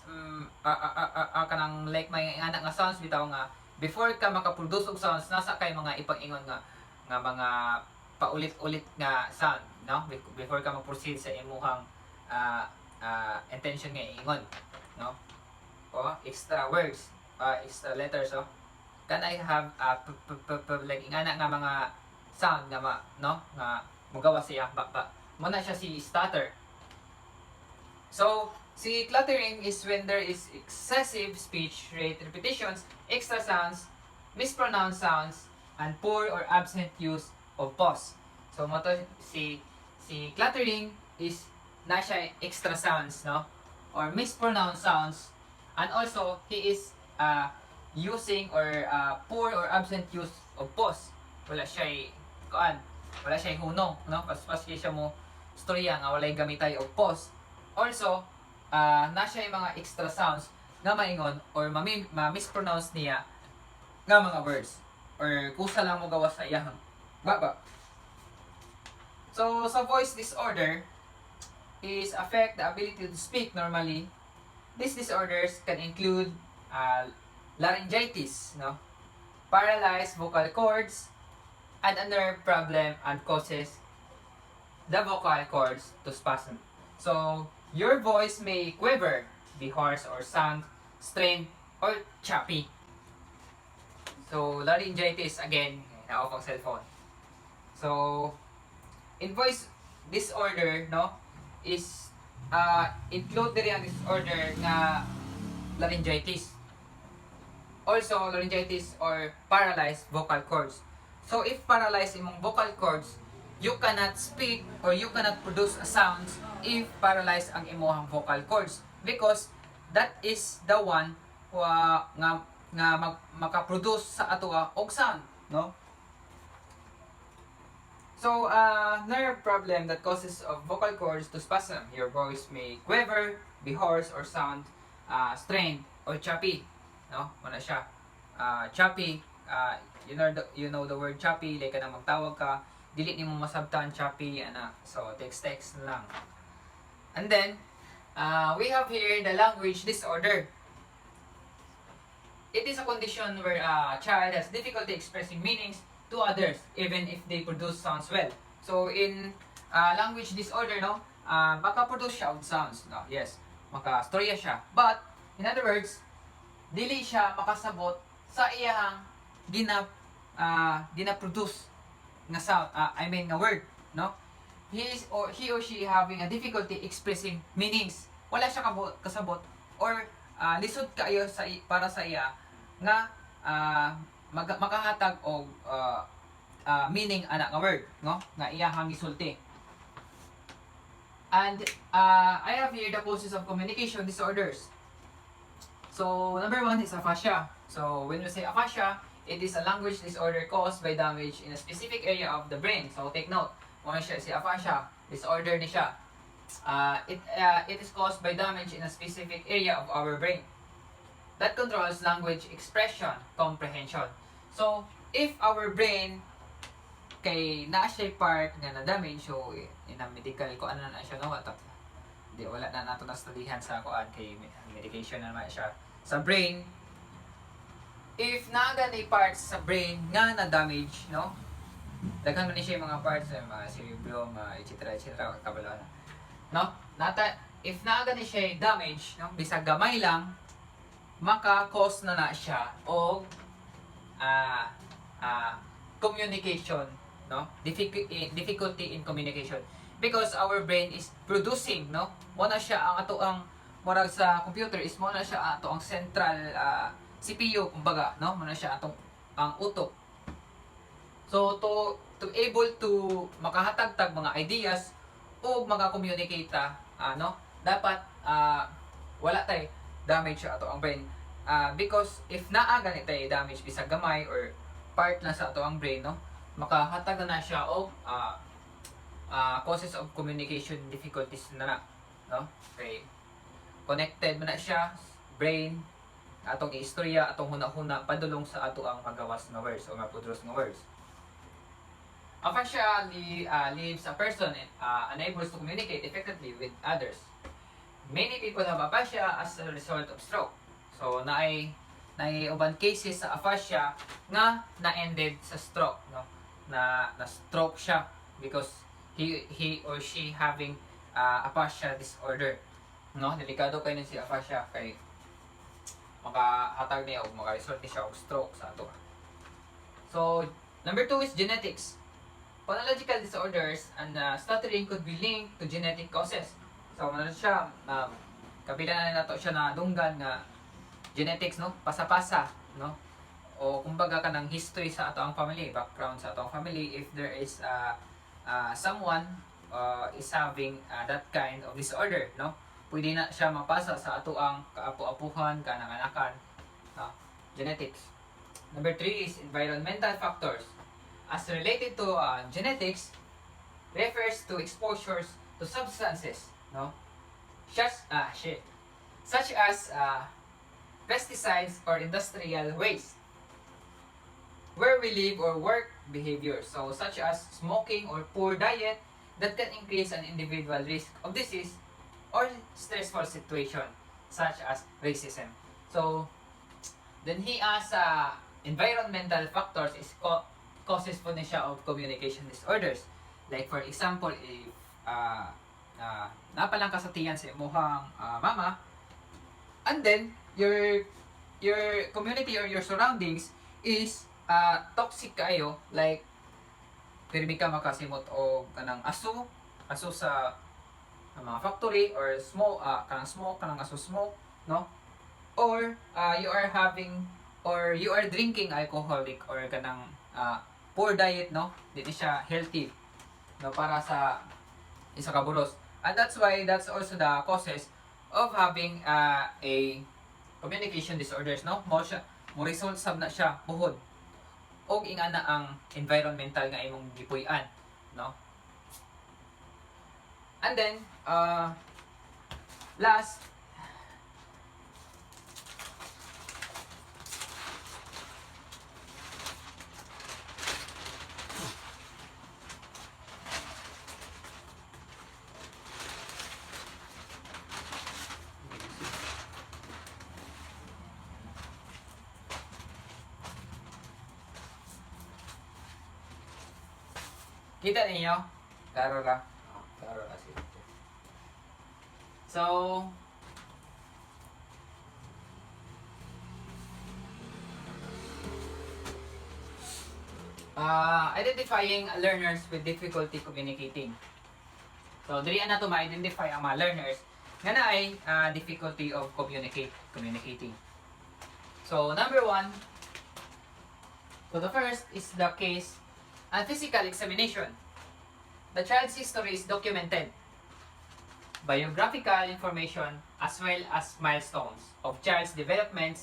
kanang like may anak nga sounds bitaw nga before ka makaproduce og sounds nasa kay mga ipag-ingon nga mga paulit-ulit nga sound, no? Before ka mag-proceed sa imong intention nga ingon, no? O extra words, extra letters, oh. Can I have like ingana nga mga sound nga no nga mugawa siya ba mo na siya si stutter. So si cluttering is when there is excessive speech rate repetitions, extra sounds, mispronounced sounds, and poor or absent use of pause. So mo to si cluttering is na siya extra sounds, no, or mispronounced sounds, and also he is using or poor or absent use of pause. Wala siya wala siya hunong, no? Pas siya mo storya nga walay gamitay og pause. Also, na siya mga extra sounds nga maingon or ma-mispronounce niya nga mga words or kusa lang mo gawa sa iyang baba. So, sa voice disorder is affect the ability to speak normally. These disorders can include laryngitis, no, paralyzed vocal cords, and a nerve problem and causes the vocal cords to spasm. So, your voice may quiver, be hoarse or sound strained or choppy. So, laryngitis again, na-off ang cellphone. So, in voice disorder, no, is include diri ang disorder nga laryngitis. Also, laryngitis or paralyzed vocal cords. So, if paralyzed imong vocal cords, you cannot speak or you cannot produce a sounds if paralyzed ang imong vocal cords because that is the one nga makaproduce sa atoa og sound, no? So, nerve problem that causes of vocal cords to spasm. Your voice may quiver, be hoarse, or sound strained or choppy. No? Muna siya. Choppy, you know the word choppy, like kanang magtawag ka, dili nimo masabtan choppy, ana. So, text na lang. And then, we have here the language disorder. It is a condition where a child has difficulty expressing meanings to others, even if they produce sounds well. So, in language disorder, no, maka-produce siya of sounds, no? Yes, maka-storya siya. But, in other words, dili siya makasabot sa iyang gina-produce nga sound, nga word, no? He or she having a difficulty expressing meanings. Wala siya kasabot or lisod kaayo para sa iya nga makahatag og meaning ana nga word, no? Nga iyahang gisulti. And I have here the causes of communication disorders. So, number 1 is aphasia. So, when we say aphasia, it is a language disorder caused by damage in a specific area of the brain. So, take note, kung siya si aphasia, disorder ni siya. It is caused by damage in a specific area of our brain that controls language expression, comprehension. So, if our brain kay naa siya part nga na-damage, so in a medical, kung ano na siya, no? Wala na nato na studihan sa kuan kay medication na naman siya sa brain. If naagani parts sa brain nga na damage, no, daghan man ni siya mga parts, mga cerebrum, etc. kabalo na, no, if naagani siya damage, no, bisag gamay lang, maka-cause na siya og communication, no, difficulty in communication because our brain is producing, no, mo na siya ang ato ang murag sa computer is mo na siya ato ang central CPU kumbaga, no, mo na siya atong ang utok. So to able to makahatag-tag mga ideas o maka-communicate no, dapat wala tay damage sa ato ang brain, because if naa ganit tay damage bisag gamay or part na sa ato ang brain, no, makahatag na siya og causes of communication difficulties na, no? Okay. Connected mo na siya, brain, atong istorya, atong huna-huna padulong sa ato ang paggawas nga words o mapudros nga words. Aphasia leaves a person unable to communicate effectively with others. Many people have aphasia as a result of stroke. So naay uban cases sa aphasia nga na-ended sa stroke, no? Na stroke siya because he or she having aphasia disorder, no? Delikado kay ni si aphasia kay makahatag niya o maka-result ni siya og stroke sa ato. So number 2 is genetics. Phonological disorders and stuttering could be linked to genetic causes. So, ano siya, kabilang na nato siya na dunggan nga genetics, no? Pasa-pasa, no? O kumbaga ka ng history sa ato ang family, background sa ato ang family, if there is someone is having that kind of disorder, no? Pwede na siya mapasa sa ato ang kaapu-apuhan, kanang-anakan, no? Genetics. Number 3 is environmental factors. As related to genetics, refers to exposures to substances, no? Such as pesticides or industrial waste. Where we live or work behaviors, so such as smoking or poor diet that can increase an individual risk of disease or stressful situation, such as racism. So, then he has environmental factors is causes po niya of communication disorders. Like for example, if napalang ka sa tiyan sa imuhang mama, and then your community or your surroundings is toxic kayo, like pirmi ka makasimot o kanang aso sa mga factory or kanang aso smoke, no? Or you are having or you are drinking alcoholic or kanang poor diet, no? Dili siya healthy, no, para sa isa ka buros. And that's why that's also the causes of having a communication disorders, no? Mo result sab na siya buhod og ingana ang environmental nga imong gipuy-an, no? And then last, kita ninyo? Klaro ra. Klaro ra siya. So, identifying learners with difficulty communicating. So, diri na to ma-identify ang mga learners nga naay difficulty of communicating. So, number 1, so the first is the case physical examination. The child's history is documented. Biographical information as well as milestones of child's development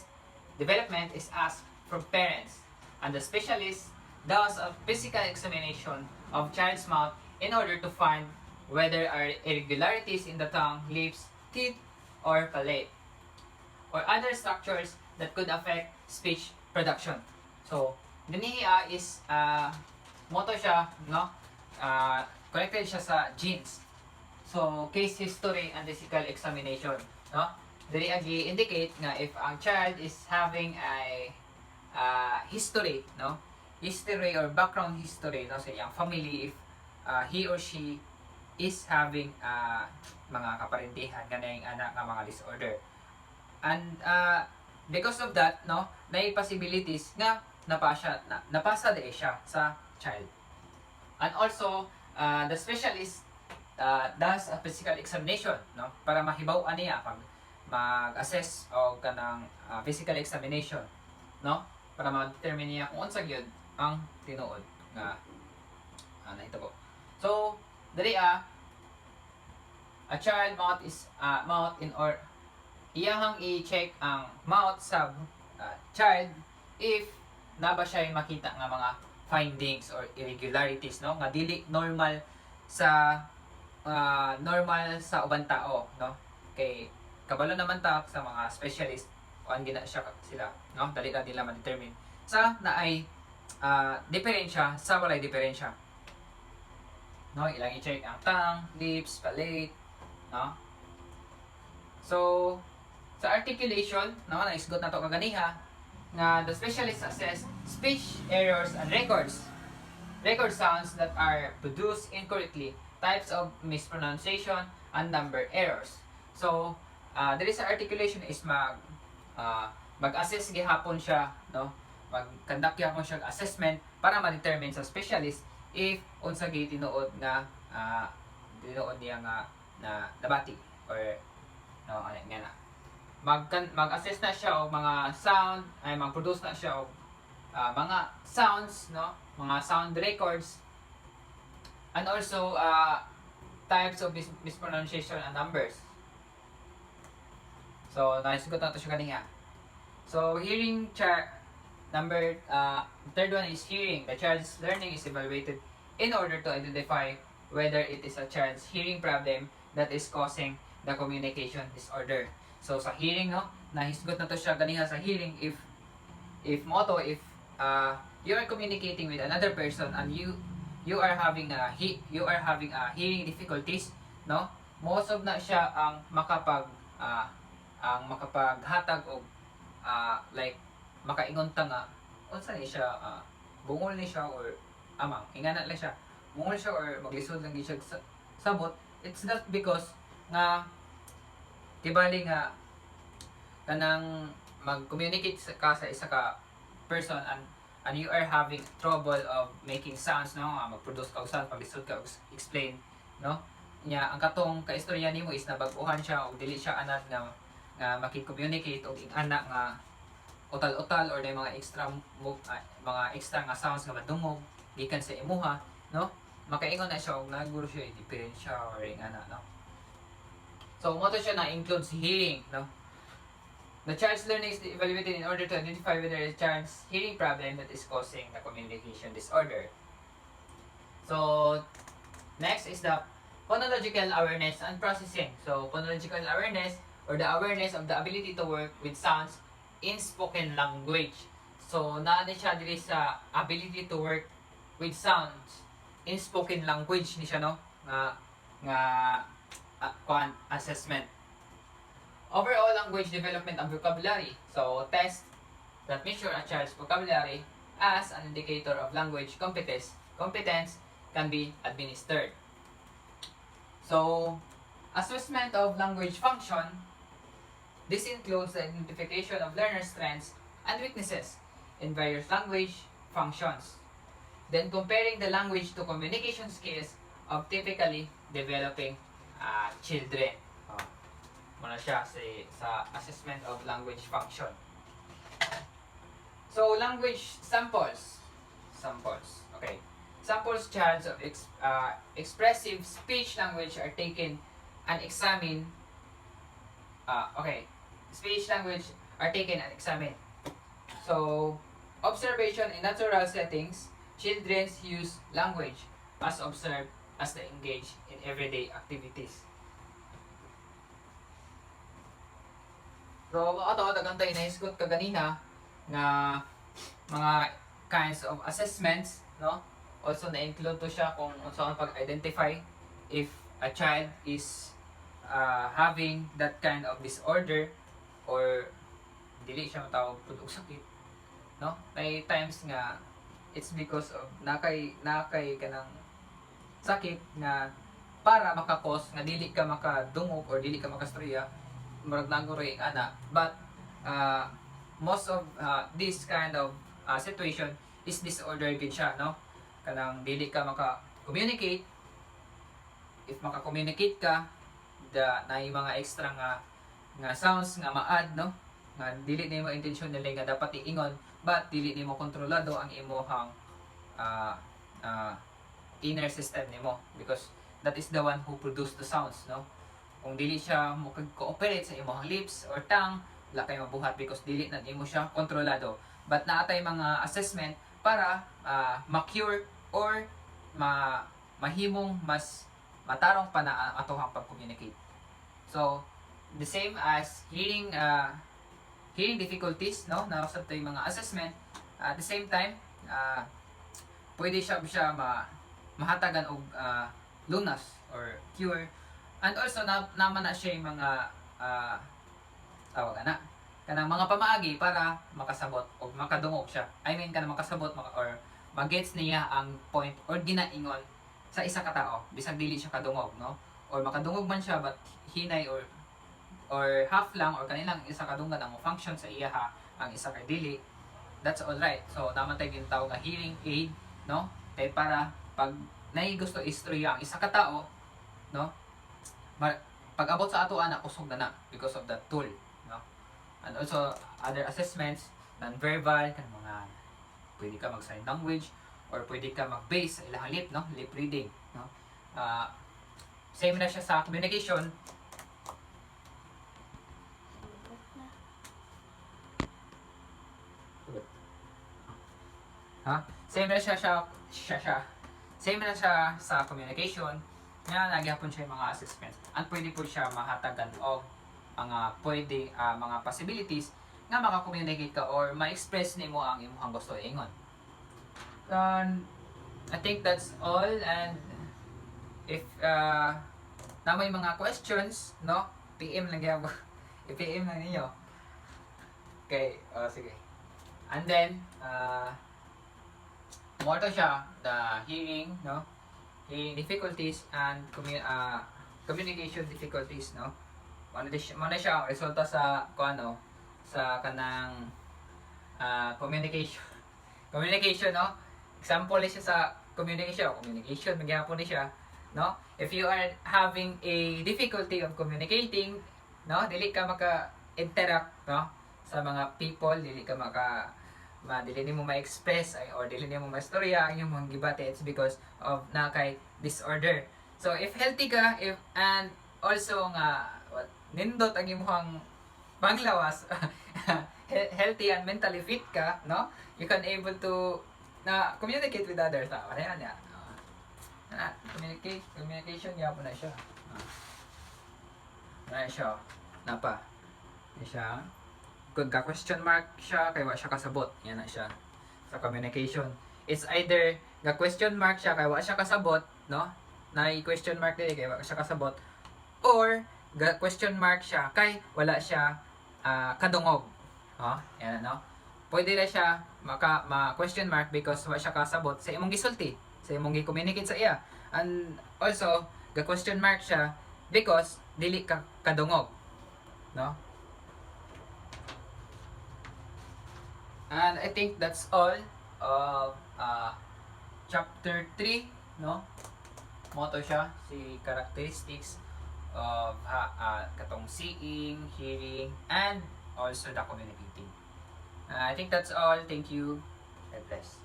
is asked from parents, and the specialist does a physical examination of child's mouth in order to find whether are irregularities in the tongue, lips, teeth, or palate, or other structures that could affect speech production. So, dinihiya is moto siya, no? Connected siya sa genes. So, case history and physical examination, no? Dili agi indicate nga if ang child is having a history, no? History or background history, no, sa iyang family, if he or she is having mga kaparentihan kanang anak nga mga disorder. And because of that, no, may possibilities nga napasa di siya sa child. And also, the specialist does a physical examination, no, para mahibaw-an niya pag mag-assess o kanang physical examination, no, para ma-determine niya kung unsa gyud ang tinuod nga nahitabo. So, dali a child mouth is mouth in or iyahang i-check ang mouth sa child if naba siya makita nga mga findings or irregularities, no, nga dili normal sa uban tao, no. Kay kabalo naman ta sa mga specialist kuan gina siya sila, no? Dali na nila ma-determine sa na ay diferensya sa walay diferensya. No, ilang i-check ang tongue, lips, palate, no? So, sa articulation, no, naisgot na to kaganiha nga the specialist assess speech errors and record sounds that are produced incorrectly, types of mispronunciation, and number errors. So, diri sa articulation is mag-assess gihapon siya, no? Mag-conduct gihapon siya assessment para ma-determine sa specialist if unsa gyud tinuod nga tinuod niya nga na nabati or no ano nga na mag-assess na siya og mga sound ay mag-produce na siya og mga sounds, no, mga sound records, and also types of mispronunciation and numbers. So naisugot na to siya kaniya. So hearing third one is hearing. The child's learning is evaluated in order to identify whether it is a child's hearing problem that is causing the communication disorder. So sa hearing, no, nahisgot na to siya ganiha sa hearing if you are communicating with another person and you are having hearing difficulties, no, most of na siya ang makapaghatag og like makaingon ta nga unsa ni siya bungol ni siya or amang ingana lang siya bungol siya or maglisod lang siya sabot. It's not because nga tibali nga kanang mag-communicate ka sa isa ka person and you are having trouble of making sounds, no, mag-produce ka og sound, paglisod ka og explain, no, nya ang katong kaistorya nimo is nabag-uhan siya og dili siya anad nga maki-communicate og ingana nga utal-utal or na mga extra nga sounds nga madungog gikan sa imuha, no, makaingon na siya og naguro siya diferensya or ingana, no. So mo to siya na include si hearing, no. The child's learning is evaluated in order to identify whether a child's hearing problem that is causing the communication disorder. So next is the phonological awareness and processing. So phonological awareness or the awareness of the ability to work with sounds in spoken language. So naa ni siya diri sa ability to work with sounds in spoken language ni siya, no, nga assessment. Overall language development and vocabulary. So test that measure a child's vocabulary as an indicator of language competence can be administered. So assessment of language function. This includes the identification of learners' strengths and weaknesses in various language functions. Then comparing the language to communication skills of typically developing children. Muna siya sa assessment of language function. So language samples. Okay. Samples charts of expressive speech language are taken and examined. Speech language are taken and examined. So observation in natural settings, children use language as observed as they engage in everyday activities. So, dagantay na isgot ka ganina nga mga kinds of assessments, no? Also na-include to siya kung saan pag-identify if a child is having that kind of disorder or dili siya matawag pud og sakit, no? May times nga it's because of nakay kanang sakit nga para makakos nga dili ka makadungog or dili ka makastorya murag nagoroy ana, but most of this kind of situation is disorder gid siya, no, kanang dili ka maka-communicate. If maka-communicate ka na yung mga extra nga sounds nga maad, no, nga dili nimo intention nila nga dapat iingon but dili nimo kontrolado ang imong inner system nimo because that is the one who produce the sounds, no. Kung dili siya mo cooperate sa imong lips or tongue, wala kay mabuhat because dili na nimo siya kontrolado. But naatay mga assessment para ma-cure or mahimong mas matarong pa na atohang pag-communicate. So the same as hearing hearing difficulties, no? Nausap to yung mga assessment. At the same time, pwede siya mahatagan og lunas or cure. And also naman na siya yung mga tawag na kanang mga pamaagi para makasabot o makadungog siya. I mean kanang makasabot or magets niya ang point or ginaingon sa isa ka tao bisag dili siya kadungog, no? Or makadungog man siya but hinay or half lang or kanilang isa kadunggan ang function sa iya ang isa ka dili. That's all right. So naman tayo ginatawag nga hearing aid, no? Kay para pag nay gusto istorya ang isa ka tao, no? Pag abot sa ato ana kusog na because of that tool, no? And also other assessments, non-verbal kan mga pwede ka mag sign language or pwede ka mag-base sa ilang lip, no? Lip reading, no? Same na siya sa communication. Same na siya Same na siya sa communication. Nga nagyapon siya yung mga assessments. At pwede po siya mahatagan o mga pwede mga possibilities nga maka-communicate ka or ma-express nimo ang imong gusto ingon. I think that's all, and if na may mga questions, no? PM lang gyud. I-PM lang ninyo. Okay, sige. And then mo to siya the hearing, no? Hearing difficulties and communication difficulties, no? Ano siya ang resulta sa sa kanang communication. Communication, no? Example siya sa communication magyapon ni siya, no? If you are having a difficulty of communicating, no? Dili ka maka-interact, no? Sa mga people, dili nimo ma-express or dili nimo ma-istorya ang imong gibate, it's because of na kay disorder. So if healthy ka, and also nga nindot ang imong panglawas, healthy and mentally fit ka, no? You can able to na communicate with others. Ayan niya. Communication yapon na siya. Na siya. Napa. Siya. Kung ka-question mark siya, kay wa siya kasabot. Yan na siya. Sa communication. It's either ga-question mark siya, kay wa siya kasabot, no? Na i-question mark dili, kay wa siya kasabot. Or, ga-question mark siya, kay wala siya kadungog. Yan, no? Pwede na siya ma-question mark because wa siya kasabot sa imong gisulti, sa imong gi-communicate sa iya. And also, ga-question mark siya because dili ka kadungog, no? And I think that's all of chapter 3, no? Moto siya, si characteristics of katong seeing, hearing, and also the communicating. I think that's all. Thank you. God bless.